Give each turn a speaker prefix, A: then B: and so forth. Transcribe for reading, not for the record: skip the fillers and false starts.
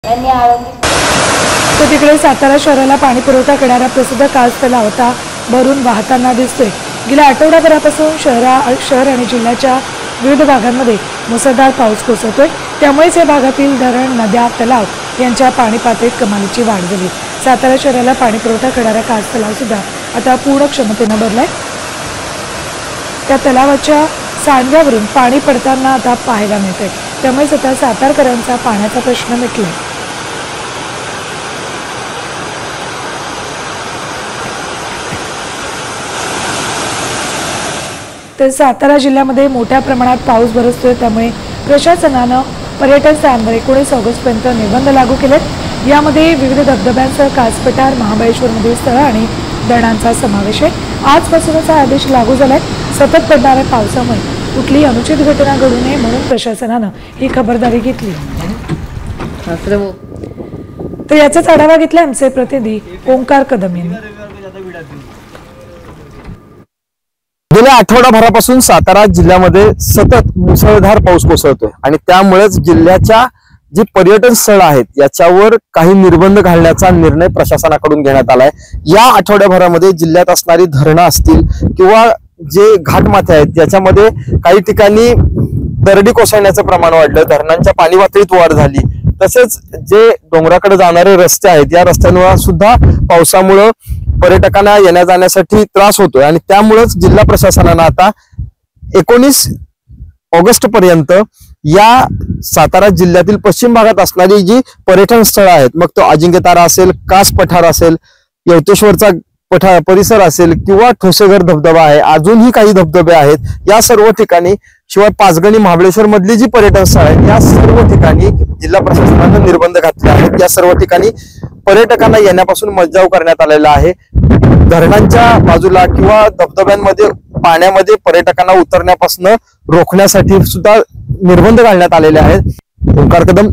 A: तर तिकडे सातारा शहराला पाणी पुरवठा करणारा प्रसिद्ध कास तलाव आता भरून वाहताना दिसतोय। गेल्या आठवडाभरापासून शहर आणि जिल्ह्याच्या विविध भागांमध्ये मुसळधार पाऊस कोसळतोय, त्यामुळेच या भागातील धरण, नद्या, तलाव यांच्या पाणी पातळीत कमालीची वाढ झाली। सातारा शहराला पाणी पुरवठा करणारा कास तलाव सुद्धा आता पूर्ण क्षमतेने भरलाय। त्या तलावाच्या सांडव्यावरून पाणी पडताना आता पाहायला मिळतंय, त्यामुळे आता सातारकरांचा पाण्याचा प्रश्न मिटलाय। तर सातारा जिल्ह्यामध्ये मोठ्या प्रमाणात पाऊस बरसतोय, त्यामुळे प्रशासनानं पर्यटन स्थळांवर 19 ऑगस्टपर्यंत निर्बंध लागू केलेत। यामध्ये विविध धबधब्यांसह कासपठार, महाबळेश्वरमधील स्थळं आणि धरणांचा समावेश आहे। आजपासूनच हा आदेश लागू झालाय। सतत पडणाऱ्या पावसामुळे कुठलीही अनुचित घटना घडू नये म्हणून प्रशासनानं ही खबरदारी घेतली। तर याचाच आढावा घेतला आमचे प्रतिनिधी ओंकार कदम यांनी।
B: गेल्या आठवडाभरापासून सातारा जिल्ह्यामध्ये सतत मुसळधार पाऊस कोसळतोय आणि त्यामुळेच जिल्ह्याच्या जी पर्यटन स्थळं आहेत याच्यावर काही निर्बंध घालण्याचा निर्णय प्रशासनाकडून घेण्यात आलाय। या आठवड्याभरामध्ये जिल्ह्यात असणारी धरणं असतील किंवा जे घाटमाथे आहेत याच्यामध्ये काही ठिकाणी दरडी कोसळण्याचं प्रमाण वाढलं, धरणांच्या पाणी पातळीत वाढ झाली। तसेच जे डोंगराकडे जाणारे रस्ते आहेत या रस्त्यांवर सुद्धा पावसामुळे पर्यटकांना येण्या जाण्यासाठी त्रास होतोय आणि त्यामुळेच जिल्हा प्रशासनानं आता 19 ऑगस्ट पर्यंत या सातारा जिल्ह्यातील पश्चिम भागात असणारी जी पर्यटन स्थळं आहेत, मग तो अजिंक्यतारा असेल, कास पठार असेल, यवतेश्वरचा परिसर असेल किंवा ठोसेघर धबधबा आहे, अजूनही काही धबधबे आहेत, या सर्व ठिकाणी शिवाय पाचगणी महाबळेश्वर मधली जी पर्यटन स्थळ आहेत या सर्व ठिकाणी जिल्हा प्रशासनाने निर्बंध घातले आहेत। या सर्व ठिकाणी पर्यटकांना येण्यापासून मज्जाव करण्यात आलेला आहे। धरणांच्या बाजूला किंवा धबधब्यांमध्ये पाण्यामध्ये पर्यटकांना उतरण्यापासून रोखण्यासाठी सुद्धा निर्बंध घालण्यात आलेले आहेत। ओंकार कदम,